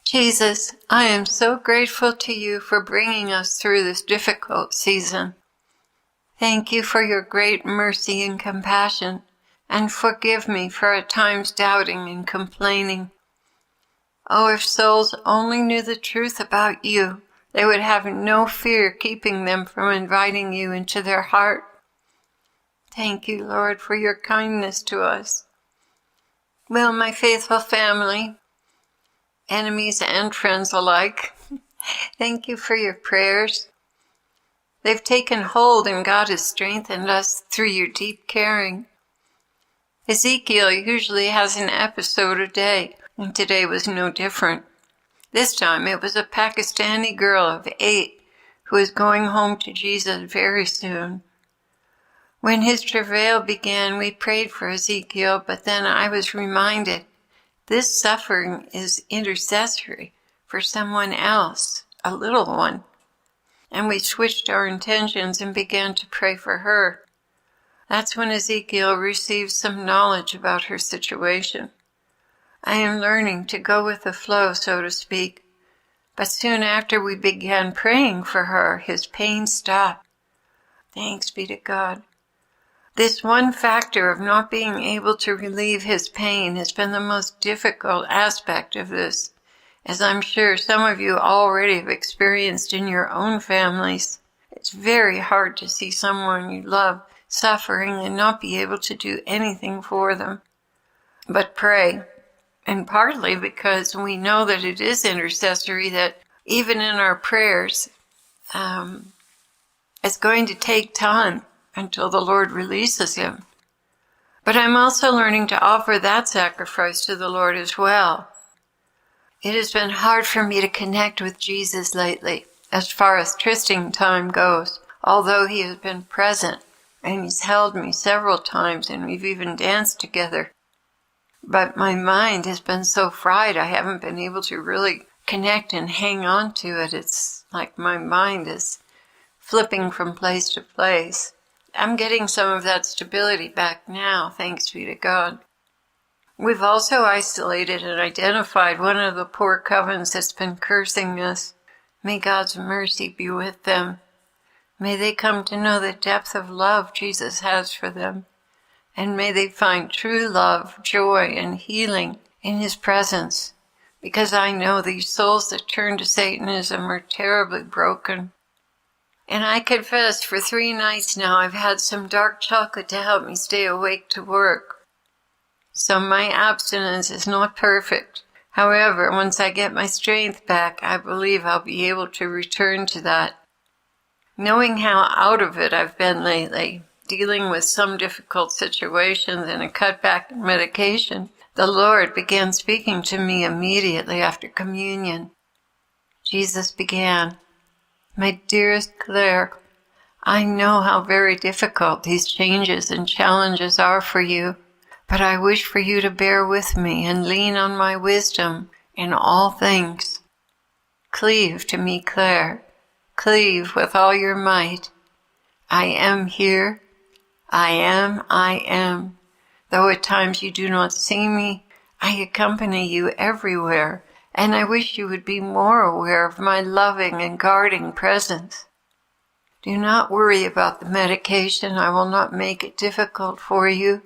Jesus, I am so grateful to you for bringing us through this difficult season. Thank you for your great mercy and compassion, and forgive me for at times doubting and complaining. Oh, if souls only knew the truth about you, they would have no fear keeping them from inviting you into their heart. Thank you, Lord, for your kindness to us. Well, my faithful family, enemies and friends alike, thank you for your prayers. They've taken hold, and God has strengthened us through your deep caring. Ezekiel usually has an episode a day, and today was no different. This time it was a Pakistani girl of 8 who is going home to Jesus very soon. When his travail began, we prayed for Ezekiel, but then I was reminded this suffering is intercessory for someone else, a little one. And we switched our intentions and began to pray for her. That's when Ezekiel received some knowledge about her situation. I am learning to go with the flow, so to speak. But soon after we began praying for her, his pain stopped. Thanks be to God. This one factor of not being able to relieve his pain has been the most difficult aspect of this, as I'm sure some of you already have experienced in your own families. It's very hard to see someone you love suffering and not be able to do anything for them. But pray. And partly because we know that it is intercessory, that even in our prayers, it's going to take time until the Lord releases him. But I'm also learning to offer that sacrifice to the Lord as well. It has been hard for me to connect with Jesus lately, as far as trysting time goes, although he has been present, and he's held me several times, and we've even danced together. But my mind has been so fried, I haven't been able to really connect and hang on to it. It's like my mind is flipping from place to place. I'm getting some of that stability back now, thanks be to God. We've also isolated and identified one of the poor covens that's been cursing us. May God's mercy be with them. May they come to know the depth of love Jesus has for them. And may they find true love, joy, and healing in his presence, because I know these souls that turn to Satanism are terribly broken. And I confess, for 3 nights now, I've had some dark chocolate to help me stay awake to work. So my abstinence is not perfect. However, once I get my strength back, I believe I'll be able to return to that. Knowing how out of it I've been lately, dealing with some difficult situations and a cutback in medication, the Lord began speaking to me immediately after communion. Jesus began, "My dearest Clare, I know how very difficult these changes and challenges are for you, but I wish for you to bear with me and lean on my wisdom in all things. Cleave to me, Clare. Cleave with all your might. I am here. I am. Though at times you do not see me, I accompany you everywhere, and I wish you would be more aware of my loving and guarding presence. Do not worry about the medication. I will not make it difficult for you.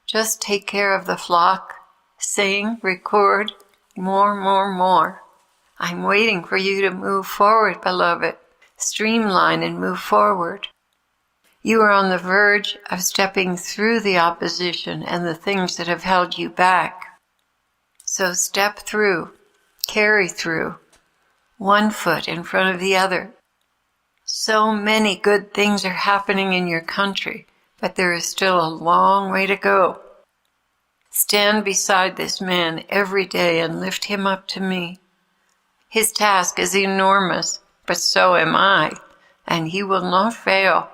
Just take care of the flock. Sing, record, more. I'm waiting for you to move forward, beloved. Streamline and move forward. You are on the verge of stepping through the opposition and the things that have held you back. So step through, carry through, one foot in front of the other. So many good things are happening in your country, but there is still a long way to go. Stand beside this man every day and lift him up to me. His task is enormous, but so am I, and he will not fail.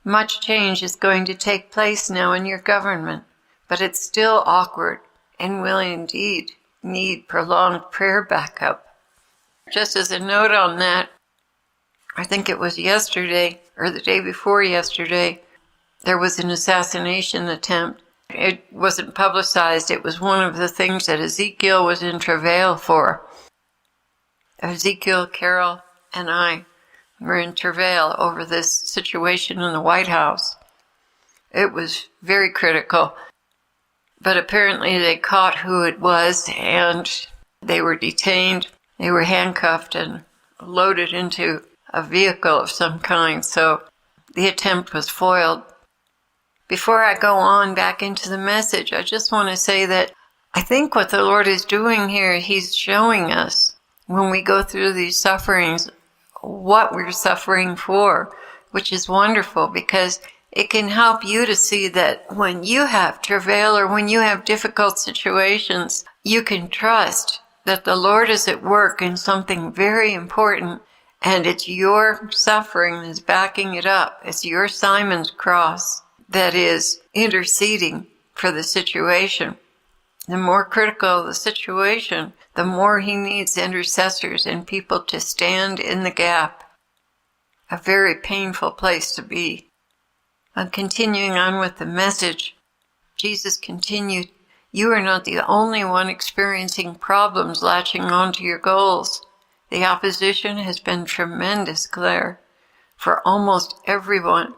Much change is going to take place now in your government, but it's still awkward and will indeed need prolonged prayer backup. Just as a note on that, I think it was yesterday or the day before yesterday, there was an assassination attempt It wasn't publicized. It was one of the things that Ezekiel was in travail for. Ezekiel, Carol, and I were in travail over this situation in the White House. It was very critical. But apparently they caught who it was, and they were detained. They were handcuffed and loaded into a vehicle of some kind, so the attempt was foiled. Before I go on back into the message, I just want to say that I think what the Lord is doing here, He's showing us when we go through these sufferings what we're suffering for, which is wonderful because it can help you to see that when you have travail or when you have difficult situations, you can trust that the Lord is at work in something very important, and it's your suffering that's backing it up. It's your Simon's cross that is interceding for the situation. The more critical the situation, the more He needs intercessors and people to stand in the gap. A very painful place to be. And continuing on with the message, Jesus continued, "You are not the only one experiencing problems latching onto your goals. The opposition has been tremendous, Clare, for almost everyone.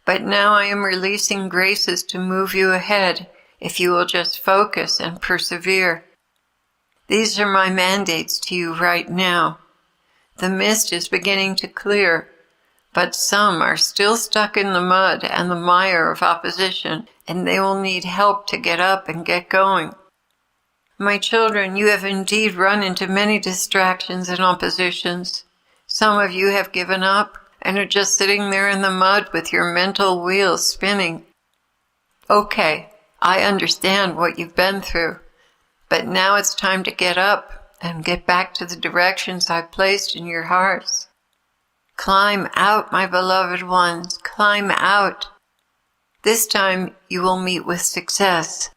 But now I am releasing graces to move you ahead if you will just focus and persevere. These are my mandates to you right now. The mist is beginning to clear, but some are still stuck in the mud and the mire of opposition, and they will need help to get up and get going. My children, you have indeed run into many distractions and oppositions. Some of you have given up and are just sitting there in the mud with your mental wheels spinning. Okay, I understand what you've been through, but now it's time to get up and get back to the directions I've placed in your hearts. Climb out, my beloved ones, climb out. This time you will meet with success.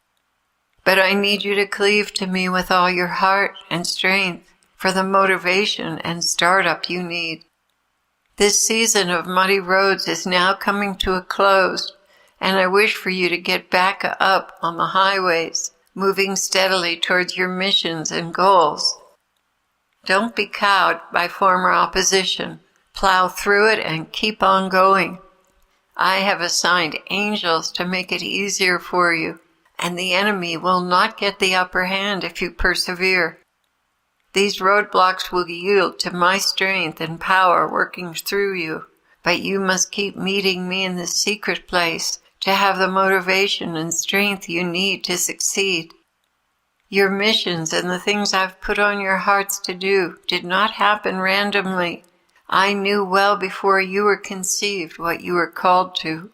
But I need you to cleave to me with all your heart and strength for the motivation and startup you need. This season of muddy roads is now coming to a close, and I wish for you to get back up on the highways, moving steadily towards your missions and goals. Don't be cowed by former opposition. Plow through it and keep on going. I have assigned angels to make it easier for you, and the enemy will not get the upper hand if you persevere. These roadblocks will yield to my strength and power working through you, but you must keep meeting me in the secret place to have the motivation and strength you need to succeed. Your missions and the things I've put on your hearts to do did not happen randomly. I knew well before you were conceived what you were called to.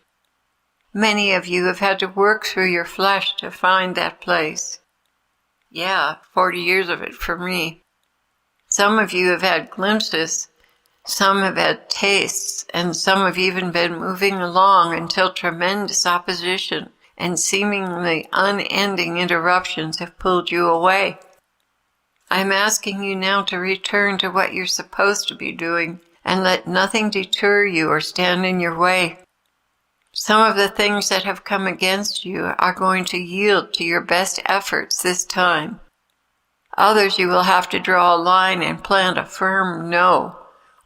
Many of you have had to work through your flesh to find that place. Yeah, 40 years of it for me. Some of you have had glimpses, some have had tastes, and some have even been moving along until tremendous opposition and seemingly unending interruptions have pulled you away. I'm asking you now to return to what you're supposed to be doing and let nothing deter you or stand in your way. Some of the things that have come against you are going to yield to your best efforts this time. Others you will have to draw a line and plant a firm no,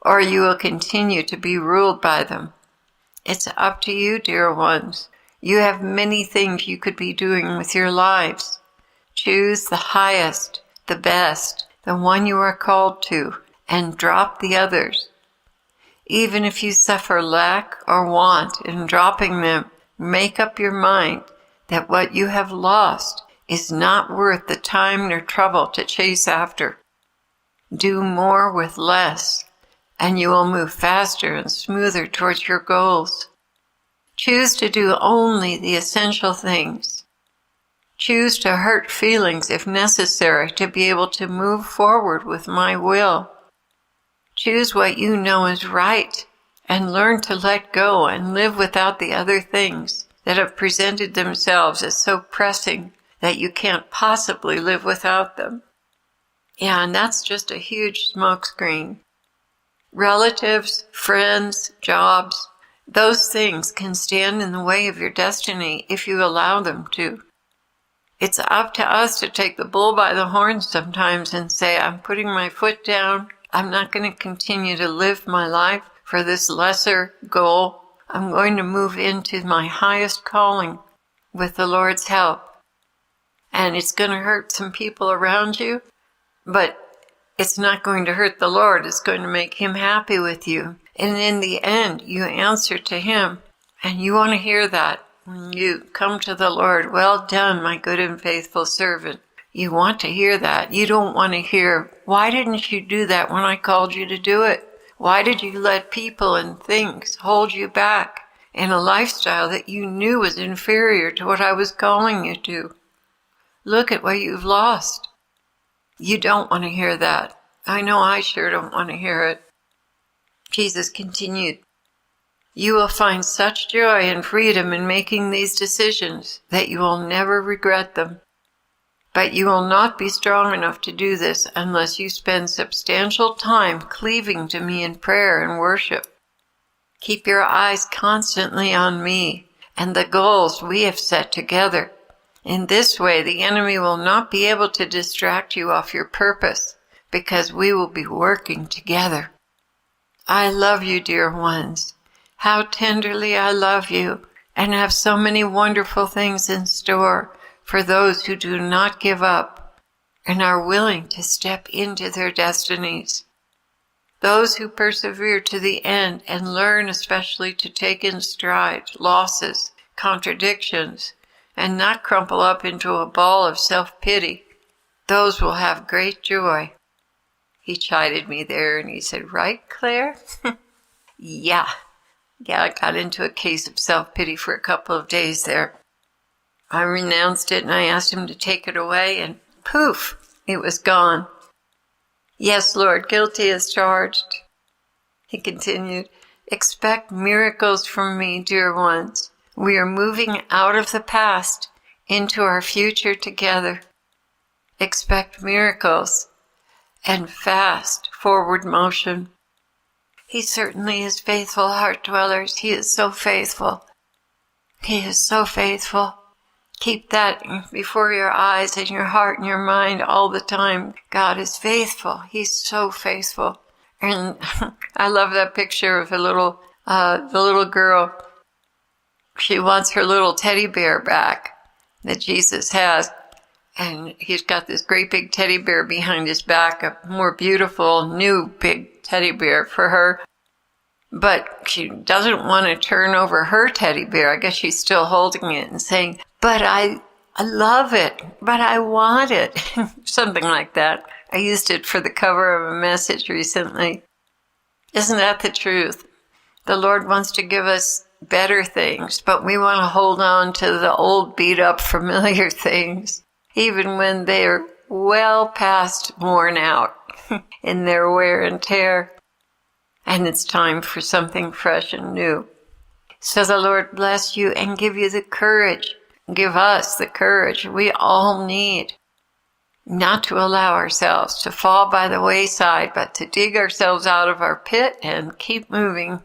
or you will continue to be ruled by them. It's up to you, dear ones. You have many things you could be doing with your lives. Choose the highest, the best, the one you are called to, and drop the others. Even if you suffer lack or want in dropping them, make up your mind that what you have lost is not worth the time nor trouble to chase after. Do more with less, and you will move faster and smoother towards your goals. Choose to do only the essential things. Choose to hurt feelings if necessary to be able to move forward with my will. Choose what you know is right and learn to let go and live without the other things that have presented themselves as so pressing that you can't possibly live without them. Yeah, and that's just a huge smokescreen. Relatives, friends, jobs, Those things can stand in the way of your destiny if you allow them to. It's up to us to take the bull by the horns sometimes and say, I'm putting my foot down. I'm not going to continue to live my life for this lesser goal. I'm going to move into my highest calling with the Lord's help. And it's going to hurt some people around you, but it's not going to hurt the Lord. It's going to make Him happy with you. And in the end, you answer to Him. And you want to hear that when you come to the Lord. Well done, my good and faithful servant. You want to hear that. You don't want to hear, why didn't you do that when I called you to do it? Why did you let people and things hold you back in a lifestyle that you knew was inferior to what I was calling you to? Look at what you've lost. You don't want to hear that. I know I sure don't want to hear it. Jesus continued, you will find such joy and freedom in making these decisions that you will never regret them. But you will not be strong enough to do this unless you spend substantial time cleaving to me in prayer and worship. Keep your eyes constantly on me and the goals we have set together. In this way, the enemy will not be able to distract you off your purpose because we will be working together. I love you, dear ones. How tenderly I love you and have so many wonderful things in store for those who do not give up and are willing to step into their destinies. Those who persevere to the end and learn especially to take in stride losses, contradictions, and not crumple up into a ball of self-pity, those will have great joy. He chided me there and he said, right, Claire? Yeah, I got into a case of self-pity for a couple of days there. I renounced it and I asked him to take it away and poof, it was gone. Yes, Lord, guilty as charged. He continued, expect miracles from me, dear ones. We are moving out of the past into our future together. Expect miracles and fast forward motion. He certainly is faithful, heart dwellers. He is so faithful. He is so faithful. Keep that before your eyes and your heart and your mind all the time. God is faithful. He's so faithful. And I love that picture of the little girl. She wants her little teddy bear back that Jesus has. And he's got this great big teddy bear behind his back, a more beautiful, new big teddy bear for her. But she doesn't want to turn over her teddy bear. I guess she's still holding it and saying, but I love it, but I want it. Something like that. I used it for the cover of a message recently. Isn't that the truth? The Lord wants to give us better things, but we want to hold on to the old beat up familiar things, even when they're well past worn out in their wear and tear. And it's time for something fresh and new. So the Lord bless you and give you the courage. Give us the courage we all need not to allow ourselves to fall by the wayside, but to dig ourselves out of our pit and keep moving.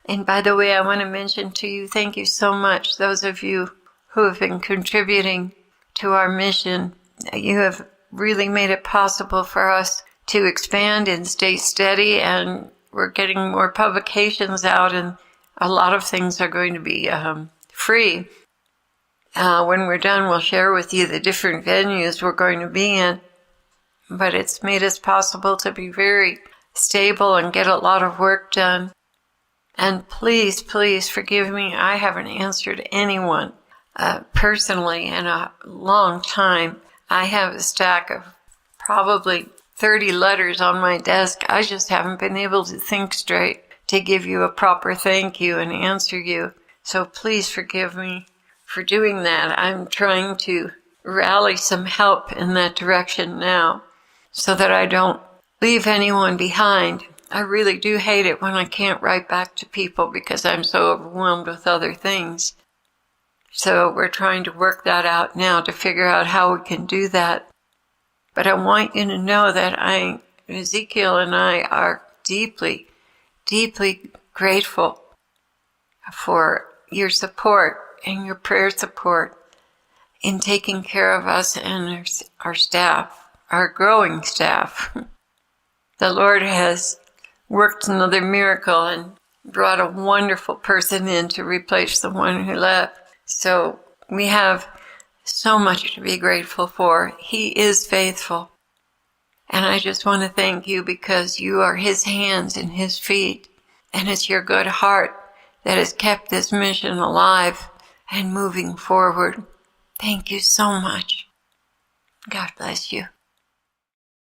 And by the way, I want to mention to you, thank you so much, those of you who have been contributing to our mission. You have really made it possible for us to expand and stay steady, and we're getting more publications out, and a lot of things are going to be free. When we're done, we'll share with you the different venues we're going to be in. But it's made us possible to be very stable and get a lot of work done. And please, please forgive me. I haven't answered anyone personally in a long time. I have a stack of probably 30 letters on my desk. I just haven't been able to think straight to give you a proper thank you and answer you. So please forgive me for doing that. I'm trying to rally some help in that direction now so that I don't leave anyone behind. I really do hate it when I can't write back to people because I'm so overwhelmed with other things. So we're trying to work that out now to figure out how we can do that. But I want you to know that Ezekiel and I are deeply, deeply grateful for your support and your prayer support in taking care of us and our staff, our growing staff. The Lord has worked another miracle and brought a wonderful person in to replace the one who left. So we have so much to be grateful for. He is faithful. And I just want to thank you because you are His hands and His feet. And it's your good heart that has kept this mission alive and moving forward. Thank you so much. God bless you.